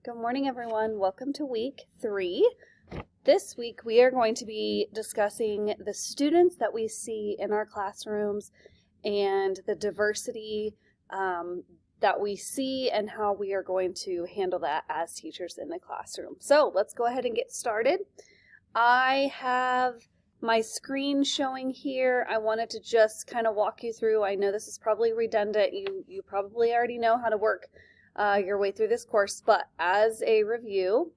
Good morning, everyone. Welcome to week 3. This week, we are going to be discussing the students that we see in our classrooms and the diversity that we see and how we are going to handle that as teachers in the classroom. So let's go ahead and get started. I have my screen showing here. I wanted to just kind of walk you through. I know this is probably redundant. You probably already know how to work your way through this course, but as a review,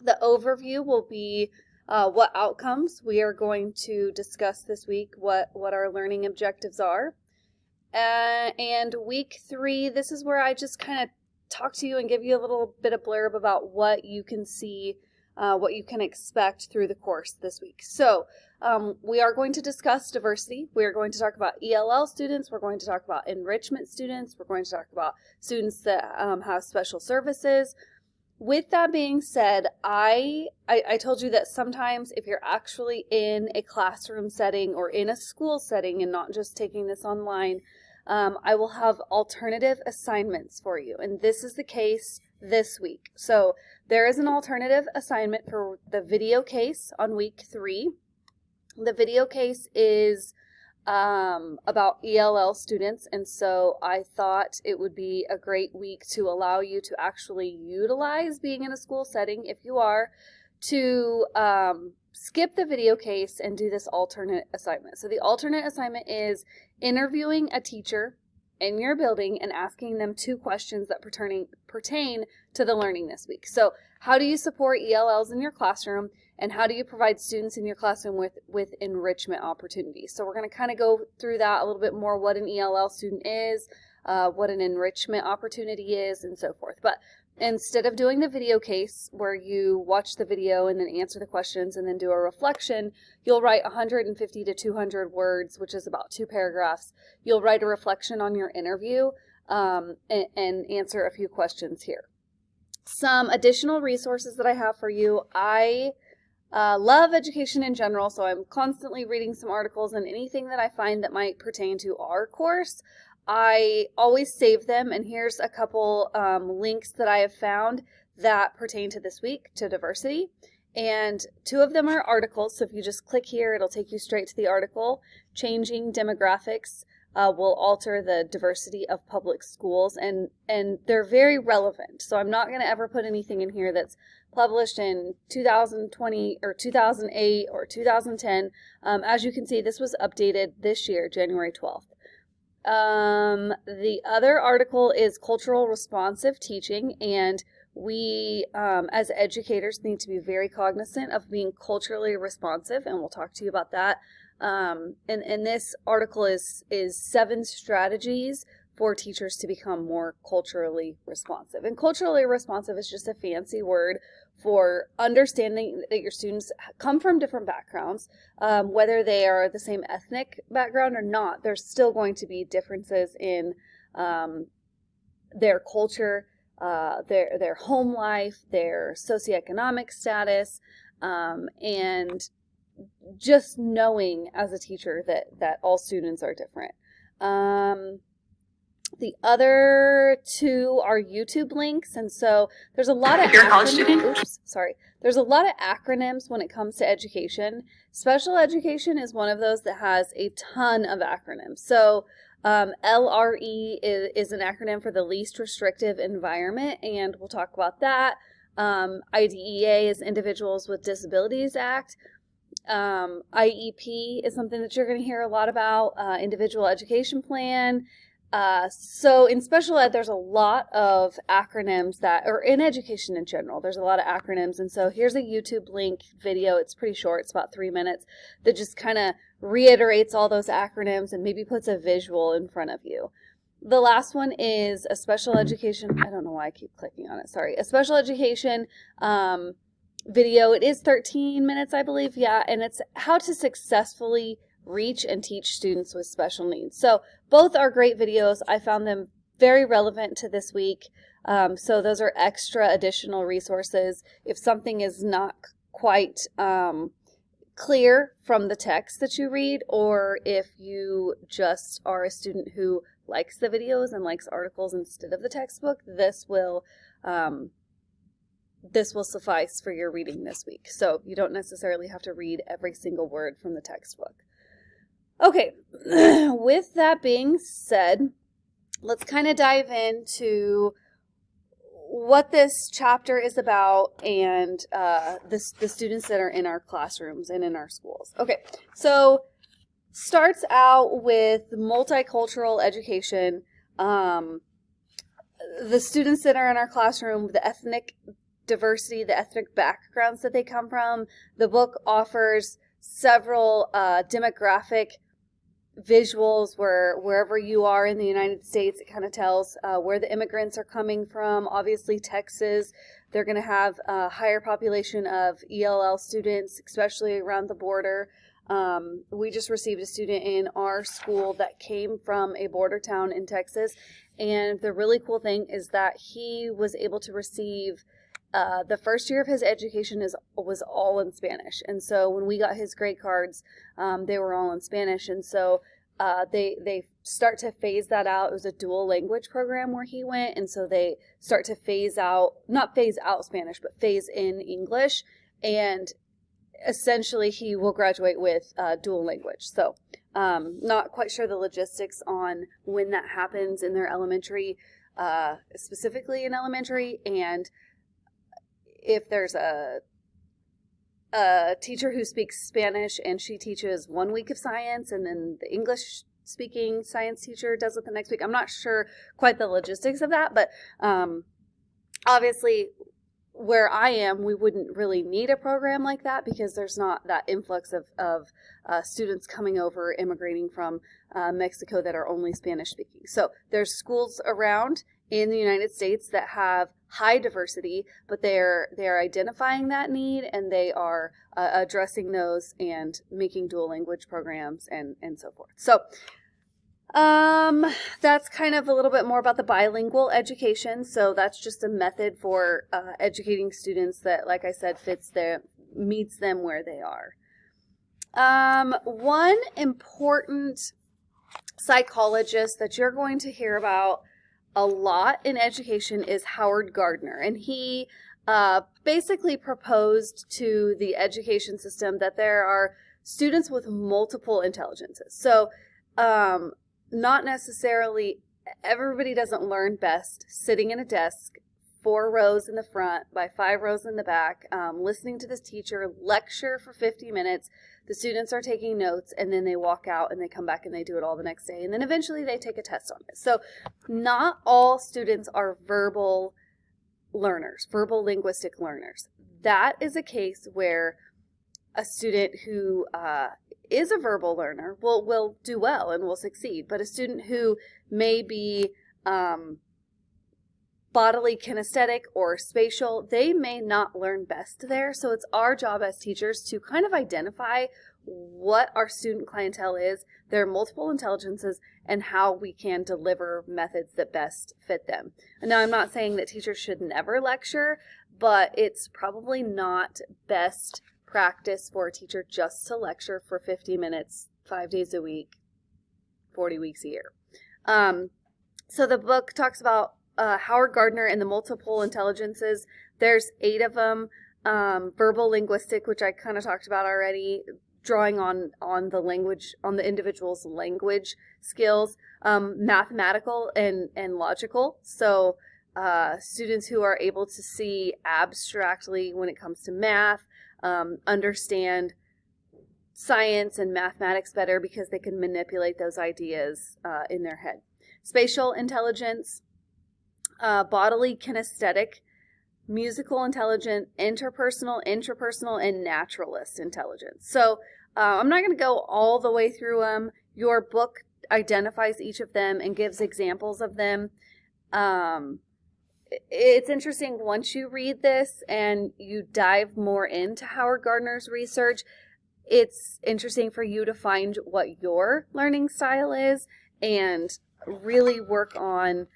the overview will be what outcomes we are going to discuss this week, what our learning objectives are. And week 3, this is where I just kind of talk to you and give you a little bit of blurb about what you can see, what you can expect through the course this week. So we are going to discuss diversity. We are going to talk about ELL students. We're going to talk about enrichment students. We're going to talk about students that have special services. With that being said, I told you that sometimes if you're actually in a classroom setting or in a school setting and not just taking this online, I will have alternative assignments for you. And this is the case this week. So there is an alternative assignment for the video case on week 3. The video case is about ELL students, and so I thought it would be a great week to allow you to actually utilize being in a school setting, if you are, to skip the video case and do this alternate assignment. So the alternate assignment is interviewing a teacher in your building and asking them 2 questions that pertain to the learning this week. So how do you support ELLs in your classroom, and how do you provide students in your classroom with enrichment opportunities? So we're going to kind of go through that a little bit more, what an ELL student is, what an enrichment opportunity is, and so forth. But instead of doing the video case where you watch the video and then answer the questions and then do a reflection, you'll write 150 to 200 words, which is about 2 paragraphs. You'll write a reflection on your interview and answer a few questions here. Some additional resources that I have for you. I love education in general, so I'm constantly reading some articles, and anything that I find that might pertain to our course, I always save them, and here's a couple links that I have found that pertain to this week, to diversity. And 2 of them are articles, so if you just click here, it'll take you straight to the article. Changing Demographics will alter the diversity of public schools, and they're very relevant. So I'm not going to ever put anything in here that's published in 2020 or 2008 or 2010. As you can see, this was updated this year, January 12th. The other article is Cultural Responsive Teaching, and we as educators need to be very cognizant of being culturally responsive, and we'll talk to you about that. And this article is 7 strategies for teachers to become more culturally responsive. And culturally responsive is just a fancy word for understanding that your students come from different backgrounds, whether they are the same ethnic background or not. There's still going to be differences in their culture, their home life, their socioeconomic status, and just knowing as a teacher that all students are different. The other 2 are YouTube links, and so there's a lot of there's a lot of acronyms when it comes to education. Special education is one of those that has a ton of acronyms. So LRE is an acronym for the Least Restrictive Environment, and we'll talk about that. IDEA is Individuals with Disabilities Act. IEP is something that you're going to hear a lot about, Individual Education Plan. So in special ed, there's a lot of acronyms or in education in general, there's a lot of acronyms. And so here's a YouTube link video. It's pretty short. It's about 3 minutes that just kind of reiterates all those acronyms and maybe puts a visual in front of you. The last one is a special education. I don't know why I keep clicking on it. Sorry. A special education, video. It is 13 minutes, I believe. Yeah. And it's how to successfully reach and teach students with special needs. So both are great videos. I found them very relevant to this week. So those are extra additional resources. If something is not quite clear from the text that you read, or if you just are a student who likes the videos and likes articles instead of the textbook, this will this will suffice for your reading this week. So you don't necessarily have to read every single word from the textbook. Okay, with that being said, let's kind of dive into what this chapter is about and the students that are in our classrooms and in our schools. Okay, so starts out with multicultural education. The students that are in our classroom, the ethnic diversity, the ethnic backgrounds that they come from. The book offers several demographic visuals where wherever you are in the United States, it kind of tells where the immigrants are coming from. Obviously, Texas, they're going to have a higher population of ELL students, especially around the border. We just received a student in our school that came from a border town in Texas, and the really cool thing is that he was able to receive the first year of his education was all in Spanish. And so when we got his grade cards, they were all in Spanish. And so they start to phase that out. It was a dual language program where he went. And so they start to not phase out Spanish, but phase in English. And essentially he will graduate with dual language. So not quite sure the logistics on when that happens in their elementary, specifically in elementary, and if there's a teacher who speaks Spanish and she teaches 1 week of science and then the English speaking science teacher does it the next week. I'm not sure quite the logistics of that, but obviously where I am, we wouldn't really need a program like that because there's not that influx of students coming over, immigrating from Mexico that are only Spanish speaking. So there's schools around in the United States that have high diversity, but they're identifying that need and they are addressing those and making dual language programs and so forth. So that's kind of a little bit more about the bilingual education. So that's just a method for educating students that, like I said, meets them where they are. One important psychologist that you're going to hear about a lot in education is Howard Gardner, and he basically proposed to the education system that there are students with multiple intelligences. So not necessarily everybody doesn't learn best sitting in a desk 4 rows in the front by 5 rows in the back, listening to this teacher lecture for 50 minutes. The students are taking notes, and then they walk out and they come back and they do it all the next day. And then eventually they take a test on it. So not all students are verbal learners, verbal linguistic learners. That is a case where a student who is a verbal learner will do well and will succeed. But a student who may be bodily kinesthetic or spatial, they may not learn best there. So it's our job as teachers to kind of identify what our student clientele is, their multiple intelligences, and how we can deliver methods that best fit them. And now I'm not saying that teachers should never lecture, but it's probably not best practice for a teacher just to lecture for 50 minutes, 5 days a week, 40 weeks a year. So the book talks about Howard Gardner and the multiple intelligences. There's 8 of them. Verbal linguistic, which I kind of talked about already, drawing on the language, on the individual's language skills. Mathematical and logical. So students who are able to see abstractly when it comes to math, understand science and mathematics better because they can manipulate those ideas in their head. Spatial intelligence, bodily kinesthetic, musical intelligence, interpersonal, intrapersonal, and naturalist intelligence. So I'm not going to go all the way through them. Your book identifies each of them and gives examples of them. It's interesting once you read this and you dive more into Howard Gardner's research, it's interesting for you to find what your learning style is and really work on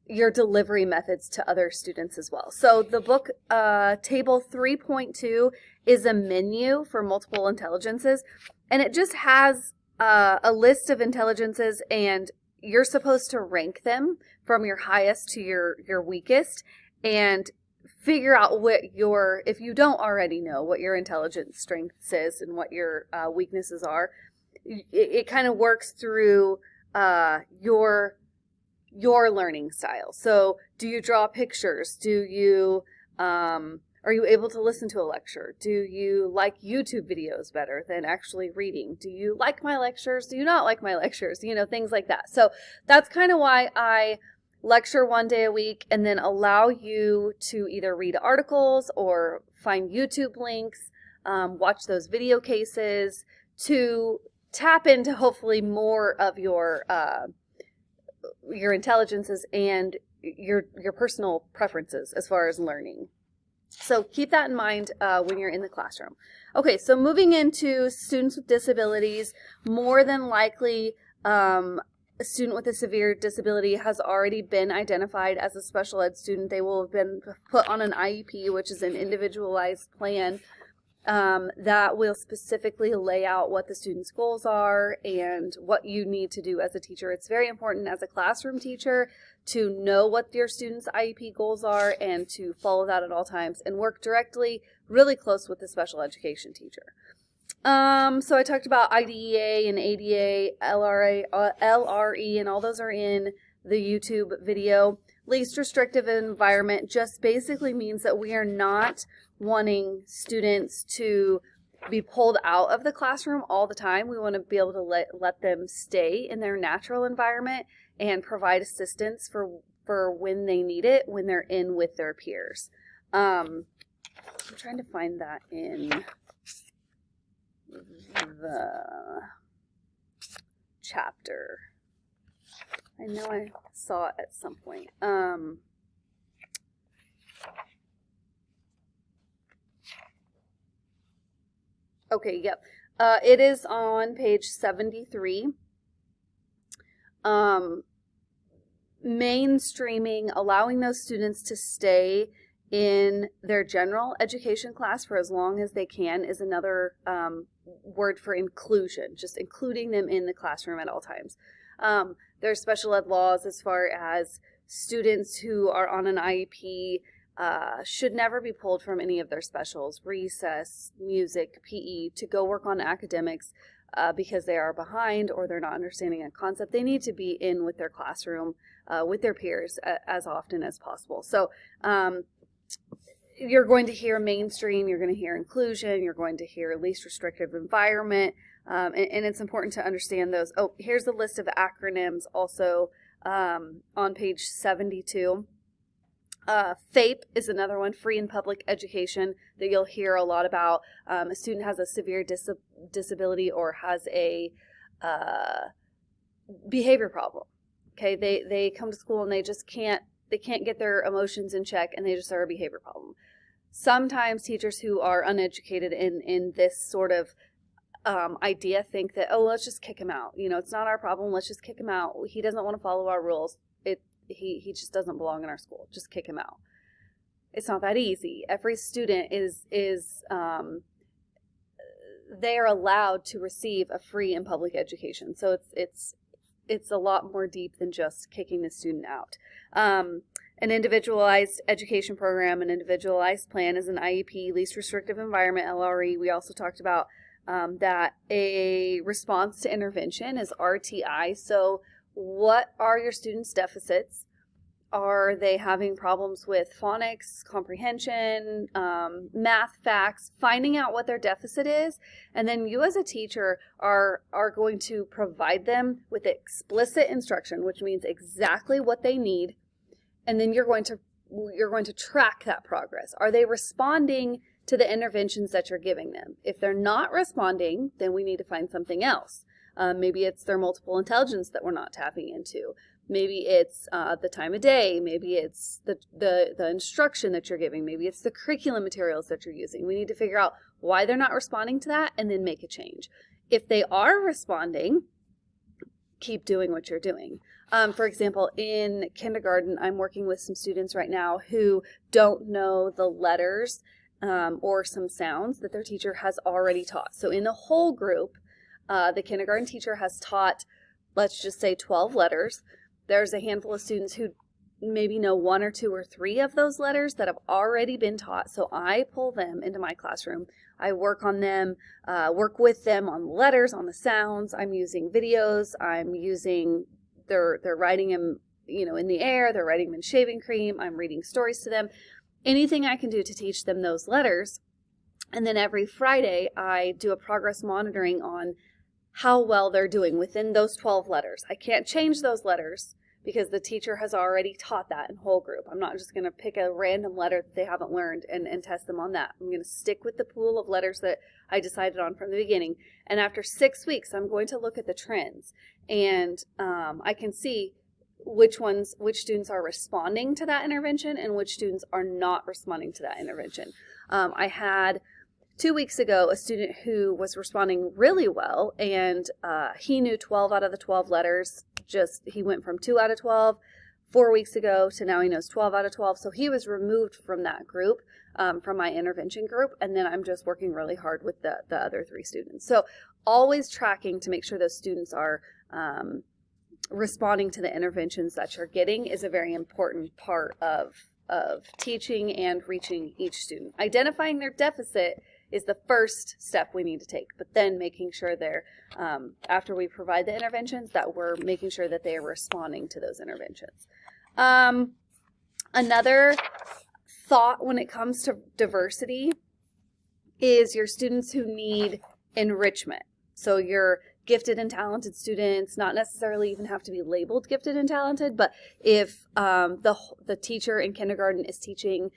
your delivery methods to other students as well. So the book, table 3.2 is a menu for multiple intelligences, and it just has a list of intelligences, and you're supposed to rank them from your highest to your weakest. and figure out if you don't already know what your intelligence strengths is and what your weaknesses are. It kind of works through your learning style. So do you draw pictures? Do you are you able to listen to a lecture? Do you like YouTube videos better than actually reading? Do you like my lectures? Do you not like my lectures? Things like that. So that's kind of why I lecture one day a week and then allow you to either read articles or find YouTube links, watch those video cases to tap into hopefully more of your intelligences and your personal preferences as far as learning. So keep that in mind when you're in the classroom. Okay, so moving into students with disabilities, more than likely a student with a severe disability has already been identified as a special ed student. They will have been put on an IEP, which is an individualized plan that will specifically lay out what the student's goals are and what you need to do as a teacher. It's very important as a classroom teacher to know what your students' IEP goals are and to follow that at all times and work directly, really close with the special education teacher. So I talked about IDEA and ADA, LRE, and all those are in the YouTube video. Least restrictive environment just basically means that we are not wanting students to be pulled out of the classroom all the time. We want to be able to let them stay in their natural environment and provide assistance for when they need it, when they're in with their peers. I'm trying to find that in the chapter. I know I saw it at some point. Okay, yep. It is on page 73. Mainstreaming, allowing those students to stay in their general education class for as long as they can is another word for inclusion, just including them in the classroom at all times. There are special ed laws as far as students who are on an IEP should never be pulled from any of their specials, recess, music, PE, to go work on academics because they are behind or they're not understanding a concept. They need to be in with their classroom, with their peers as often as possible. So you're going to hear mainstream, you're going to hear inclusion, you're going to hear least restrictive environment, and it's important to understand those. Oh, here's a list of acronyms also on page 72. FAPE is another one, free and public education, that you'll hear a lot about. A student has a severe disability or has a behavior problem. Okay, they come to school and they can't get their emotions in check and they just are a behavior problem. Sometimes teachers who are uneducated in this sort of idea think that, oh, let's just kick him out. It's not our problem. Let's just kick him out. He doesn't want to follow our rules. He just doesn't belong in our school. Just kick him out. It's not that easy. Every student is they are allowed to receive a free and public education. So it's a lot more deep than just kicking the student out. An individualized education program, an individualized plan is an IEP, least restrictive environment, LRE. We also talked about that a response to intervention is RTI. So what are your students' deficits? Are they having problems with phonics, comprehension, math, facts, finding out what their deficit is? And then you as a teacher are going to provide them with explicit instruction, which means exactly what they need. And then you're going to track that progress. Are they responding to the interventions that you're giving them? If they're not responding, then we need to find something else. Maybe it's their multiple intelligence that we're not tapping into. Maybe it's the time of day. Maybe it's the instruction that you're giving. Maybe it's the curriculum materials that you're using. We need to figure out why they're not responding to that and then make a change. If they are responding, keep doing what you're doing. For example, in kindergarten, I'm working with some students right now who don't know the letters or some sounds that their teacher has already taught. So in the whole group, the kindergarten teacher has taught, let's just say 12 letters. There's a handful of students who maybe know 1 or 2 or 3 of those letters that have already been taught. So I pull them into my classroom. I work on them, work with them on the letters, on the sounds. I'm using videos. I'm using, they're writing them, in the air. They're writing them in shaving cream. I'm reading stories to them. Anything I can do to teach them those letters. And then every Friday, I do a progress monitoring on how well they're doing within those 12 letters. I can't change those letters because the teacher has already taught that in whole group. I'm not just going to pick a random letter that they haven't learned and test them on that. I'm going to stick with the pool of letters that I decided on from the beginning. And after 6 weeks, I'm going to look at the trends. And I can see which students are responding to that intervention and which students are not responding to that intervention. I had 2 weeks ago a student who was responding really well, and he knew 12 out of the 12 letters. He went from 2 out of 12 4 weeks ago to now he knows 12 out of 12. So he was removed from that group, from my intervention group, and then I'm just working really hard with the other 3 students. So always tracking to make sure those students are responding to the interventions that you're getting is a very important part of teaching and reaching each student. Identifying their deficit is the first step we need to take, but then making sure they're, after we provide the interventions, that we're making sure that they are responding to those interventions. Another thought when it comes to diversity is your students who need enrichment. So your gifted and talented students, not necessarily even have to be labeled gifted and talented, but if the teacher in kindergarten is teaching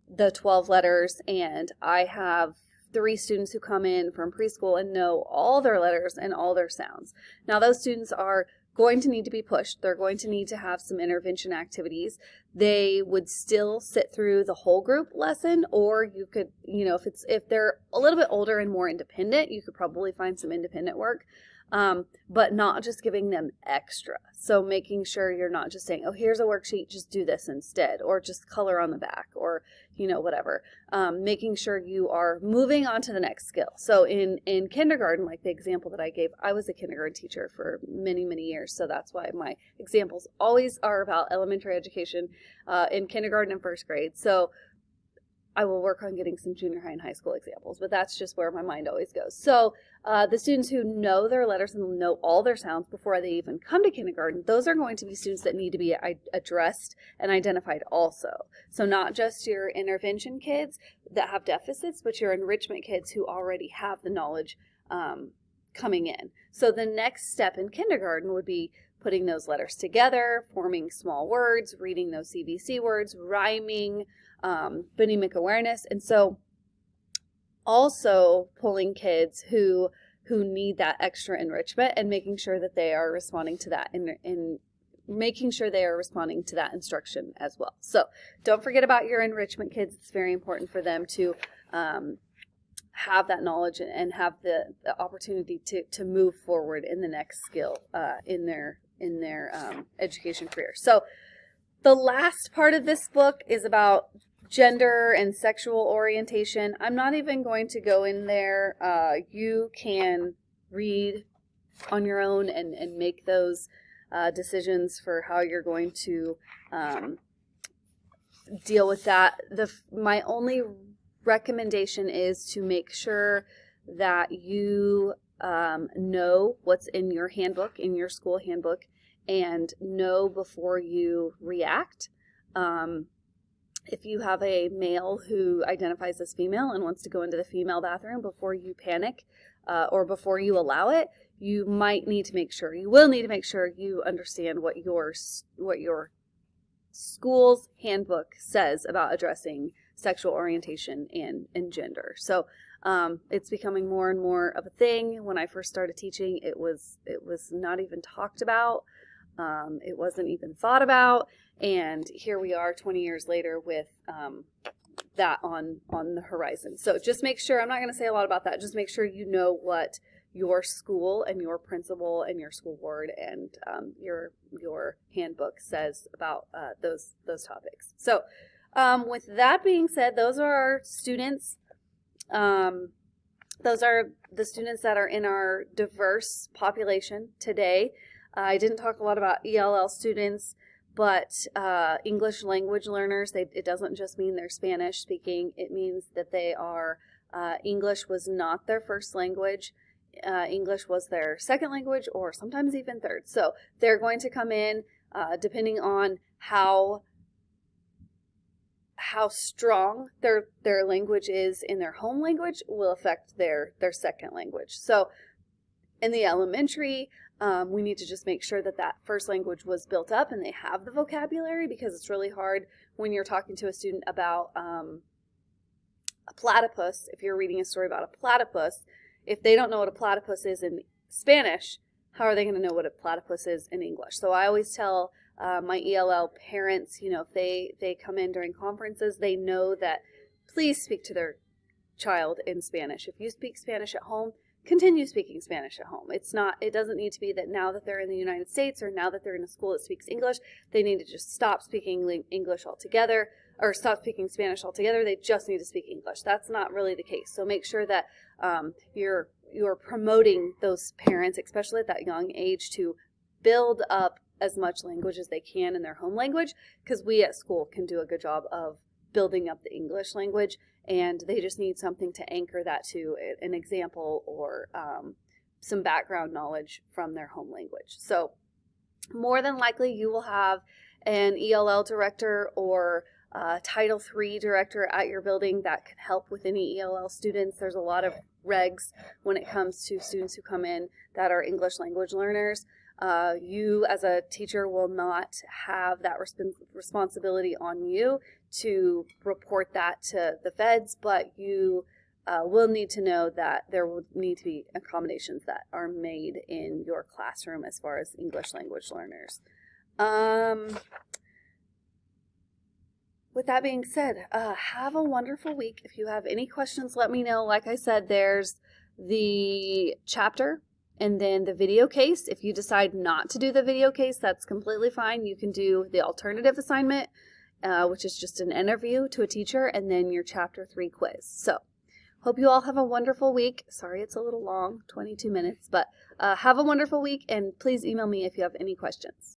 the 12 letters, and I have 3 students who come in from preschool and know all their letters and all their sounds. Now those students are going to need to be pushed. They're going to need to have some intervention activities. They would still sit through the whole group lesson, or you could, if they're a little bit older and more independent, you could probably find some independent work. But not just giving them extra. So making sure you're not just saying, oh, here's a worksheet, just do this instead, or just color on the back, or, whatever. Making sure you are moving on to the next skill. So in kindergarten, like the example that I gave, I was a kindergarten teacher for many, many years. So that's why my examples always are about elementary education in kindergarten and first grade. So I will work on getting some junior high and high school examples, but that's just where my mind always goes. So the students who know their letters and know all their sounds before they even come to kindergarten, those are going to be students that need to be addressed and identified also. So not just your intervention kids that have deficits, but your enrichment kids who already have the knowledge coming in. So the next step in kindergarten would be putting those letters together, forming small words, reading those CVC words, rhyming, phonemic awareness. And so also pulling kids who need that extra enrichment and making sure that they are responding to that and making sure they are responding to that instruction as well. So don't forget about your enrichment kids. It's very important for them to have that knowledge and have the opportunity to move forward in the next skill in their education career. So the last part of this book is about gender and sexual orientation. I'm not even going to go in there. You can read on your own and make those decisions for how you're going to deal with that. My only recommendation is to make sure that you know what's in your handbook, in your school handbook, and know before you react. If you have a male who identifies as female and wants to go into the female bathroom, before you panic or before you allow it, you will need to make sure you understand what your school's handbook says about addressing sexual orientation and gender. So it's becoming more and more of a thing. When I first started teaching, it was not even talked about. It wasn't even thought about. And here we are 20 years later with that on the horizon. So just make sure, I'm not going to say a lot about that, just make sure you know what your school and your principal and your school board and your handbook says about those topics. So with that being said, those are our students. Those are the students that are in our diverse population today. I didn't talk a lot about ELL students, But English language learners, it doesn't just mean they're Spanish speaking. It means that they are, English was not their first language. English was their second language, or sometimes even third. So they're going to come in, depending on how strong their language is in their home language will affect their second language. So in the elementary, we need to just make sure that first language was built up and they have the vocabulary, because it's really hard when you're talking to a student about a platypus. If you're reading a story about a platypus, if they don't know what a platypus is in Spanish, how are they going to know what a platypus is in English? So I always tell my ELL parents, if they come in during conferences, they know that please speak to their child in Spanish. If you speak Spanish at home, continue speaking Spanish at home. It doesn't need to be that now that they're in the United States or now that they're in a school that speaks English, they need to just stop speaking English altogether or stop speaking Spanish altogether. They just need to speak English. That's not really the case. So make sure that you're promoting those parents, especially at that young age, to build up as much language as they can in their home language, because we at school can do a good job of building up the English language, and they just need something to anchor that to, an example or some background knowledge from their home language. So more than likely you will have an ELL director or Title III director at your building that can help with any ELL students. There's a lot of regs when it comes to students who come in that are English language learners. You as a teacher will not have that responsibility on you to report that to the feds, but you will need to know that there will need to be accommodations that are made in your classroom as far as English language learners. With that being said, have a wonderful week. If you have any questions, let me know. Like I said, there's the chapter and then the video case. If you decide not to do the video case, that's completely fine. You can do the alternative assignment, which is just an interview to a teacher, and then your chapter 3 quiz. So hope you all have a wonderful week. Sorry it's a little long, 22 minutes, but have a wonderful week, and please email me if you have any questions.